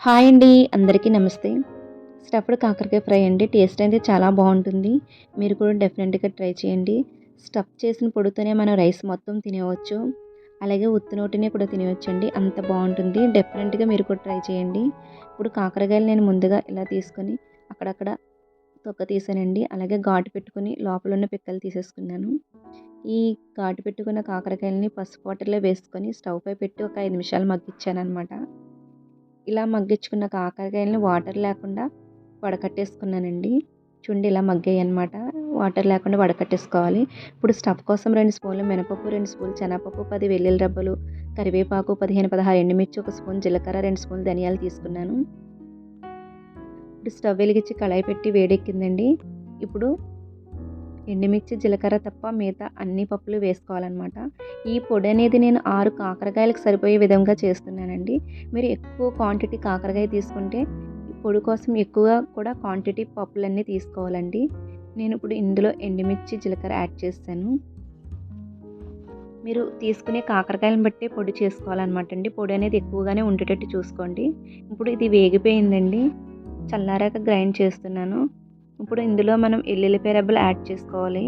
Hi అండి. అందరికీ నమస్తే. స్టఫ్డ్ కాకరకాయ ఫ్రై అండి. టేస్ట్ అయితే చాలా బావుంటుంది. మీరు కూడా డెఫినెట్‌గా ట్రై చేయండి. స్టఫ్ చేసిన పొడితోనే మనం రైస్ మొత్తం తినేయవచ్చు. అలాగే ఉత్తినోటినే కూడా తినేయొచ్చండి. అంత బావుంటుంది. డెఫినెట్‌గా మీరు కూడా ట్రై చేయండి. ఇప్పుడు కాకరకాయలు నేను ముందుగా ఇలా తీసుకొని అక్కడక్కడ తొక్క తీసానండి. అలాగే ఘాటు పెట్టుకొని లోపలున్న పిక్కలు తీసేసుకున్నాను. ఈ ఘాటు పెట్టుకున్న కాకరకాయలని పసుపు వాటర్‌లో వేసుకొని స్టవ్ పై పెట్టి ఒక 5 నిమిషాలు మగ్గిచ్చాననమాట. ఇలా మగ్గించుకున్న కాకరకాయలని వాటర్ లేకుండా వడకట్టేసుకున్నానండి. చూడండి ఇలా మగ్గాయన్నమాట. వాటర్ లేకుండా వడకట్టేసుకోవాలి. ఇప్పుడు స్టఫ్ కోసం 2 స్పూన్లు మినపప్పు, 2 స్పూన్లు శనగపప్పు, 10 వెల్లుల్లి రెబ్బలు, కరివేపాకు 15, 16 ఎండుమిర్చి, 1 స్పూన్ జీలకర్ర, 2 స్పూన్లు ధనియాలు తీసుకున్నాను. ఇప్పుడు స్టవ్ వెలిగించి కళాయి పెట్టి వేడెక్కిందండి. ఇప్పుడు ఎండుమిర్చి, జీలకర్ర తప్ప మిగతా అన్ని పప్పులు వేసుకోవాలన్నమాట. ఈ పొడి అనేది నేను 6 కాకరకాయలకు సరిపోయే విధంగా చేస్తున్నానండి. మీరు ఎక్కువ క్వాంటిటీ కాకరకాయ తీసుకుంటే ఈ పొడి కోసం ఎక్కువగా కూడా క్వాంటిటీ పప్పులన్నీ తీసుకోవాలండి. నేను ఇప్పుడు ఇందులో ఎండుమిర్చి, జీలకర్ర యాడ్ చేశాను. మీరు తీసుకునే కాకరకాయలను బట్టి పొడి చేసుకోవాలన్నమాట అండి. పొడి అనేది ఎక్కువగానే ఉండేటట్టు చూసుకోండి. ఇప్పుడు ఇది వేగిపోయిందండి. చల్లారాక గ్రైండ్ చేస్తున్నాను. ఇప్పుడు ఇందులో మనం ఎల్లుల్లిపాయ రెబ్బలు యాడ్ చేసుకోవాలి.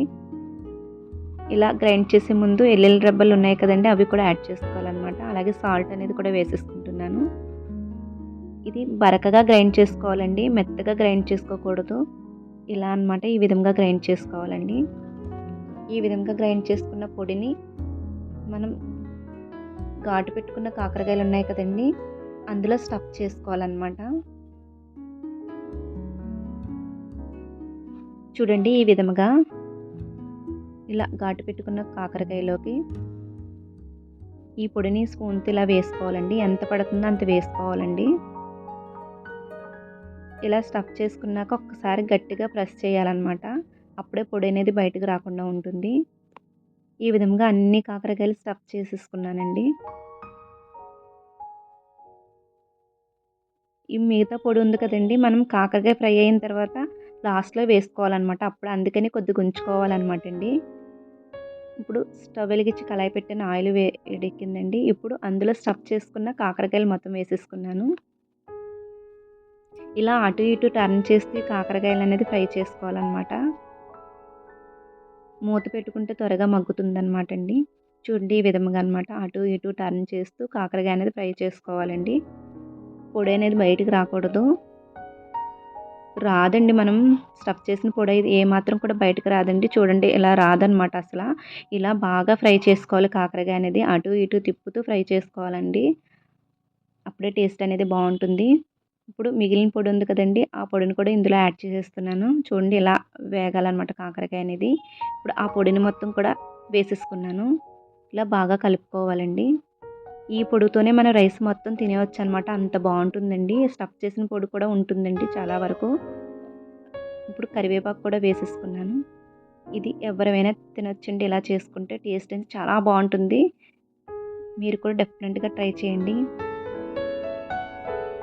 ఇలా గ్రైండ్ చేసే ముందు ఎల్లుల్లి రెబ్బలు ఉన్నాయి కదండీ! అవి కూడా యాడ్ చేసుకోవాలన్నమాట. అలాగే సాల్ట్ అనేది కూడా వేసేసుకుంటున్నాను. ఇది బరకగా గ్రైండ్ చేసుకోవాలండి. మెత్తగా గ్రైండ్ చేసుకోకూడదు. ఇలా అన్నమాట. ఈ విధంగా గ్రైండ్ చేసుకోవాలండి. ఈ విధంగా గ్రైండ్ చేసుకున్న పొడిని మనం ఘాటు పెట్టుకున్న కాకరకాయలు ఉన్నాయి కదండీ! అందులో స్టఫ్ చేసుకోవాలన్నమాట. చూడండి ఈ విధముగా ఇలా ఘాటు పెట్టుకున్న కాకరకాయలోకి ఈ పొడిని స్పూన్‌తో ఇలా వేసుకోవాలండి. ఎంత పడుతుందో అంత వేసుకోవాలండి. ఇలా స్టఫ్ చేసుకున్నాక ఒక్కసారి గట్టిగా ప్రెస్ చేయాలన్నమాట. అప్పుడే పొడి అనేది బయటకు రాకుండా ఉంటుంది. ఈ విధంగా అన్ని కాకరకాయలు స్టఫ్ చేసేసుకున్నానండి. ఈ మిగతా పొడి ఉంది కదండీ! మనం కాకరకాయ ఫ్రై అయిన తర్వాత లాస్ట్‌లో వేసుకోవాలన్నమాట. అప్పుడు అందుకని కొద్దిగా ఉంచుకోవాలన్నమాట అండి. ఇప్పుడు స్టవ్ వెలిగించి కళాయి పెట్టాను. ఆయిల్ వేడెక్కిందండి. ఇప్పుడు అందులో స్టఫ్ చేసుకున్న కాకరకాయలు మొత్తం వేసేసుకున్నాను. ఇలా అటు ఇటు టర్న్ చేస్తూ కాకరకాయలు అనేది ఫ్రై చేసుకోవాలన్నమాట. మూత పెట్టుకుంటే త్వరగా మగ్గుతుందన్నమాట అండి. చూడండి ఈ విధంగా అన్నమాట. అటు ఇటు టర్న్ చేస్తూ కాకరకాయ అనేది ఫ్రై చేసుకోవాలండి. పొడి అనేది బయటికి రాకూడదు. రాదండి. మనం స్టఫ్ చేసిన పొడి ఏమాత్రం కూడా బయటకి రాదండి. చూడండి ఇలా రాదన్నమాట అసల. ఇలా బాగా ఫ్రై చేసుకోవాలి కాకరకాయ అనేది. అటు ఇటు తిప్పుతూ ఫ్రై చేసుకోవాలండి. అప్పుడే టేస్ట్ అనేది బావుంటుంది. ఇప్పుడు మిగిలిన పొడి ఉంది కదండీ! ఆ పొడిని కూడా ఇందులో యాడ్ చేసేస్తున్నాను. చూడండి ఇలా వేగాలన్నమాట కాకరకాయ అనేది. ఇప్పుడు ఆ పొడిని మొత్తం కూడా వేసేసుకున్నాను. ఇలా బాగా కలుపుకోవాలండి. ఈ పొడితోనే మనం రైస్ మొత్తం తినేయొచ్చనమాట. అంత బావుంటుందండి. స్టఫ్ చేసిన పొడి కూడా ఉంటుందండి చాలా వరకు. ఇప్పుడు కరివేపాకు కూడా వేసేసుకున్నాను. ఇది ఎవరైనా తినొచ్చండి ఇలా చేసుకుంటే. టేస్ట్ అనేది చాలా బావుంటుంది. మీరు కూడా డెఫినెట్‌గా ట్రై చేయండి.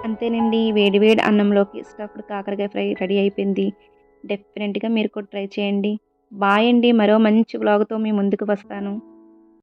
అంతేనండి. వేడి వేడి అన్నంలోకి స్టఫ్డ్ కాకరకాయ ఫ్రై రెడీ అయిపోయింది. డెఫినెట్‌గా మీరు కూడా ట్రై చేయండి. బాయ్ అండి. మరో మంచి వ్లాగ్‌తో మీ ముందుకు వస్తాను.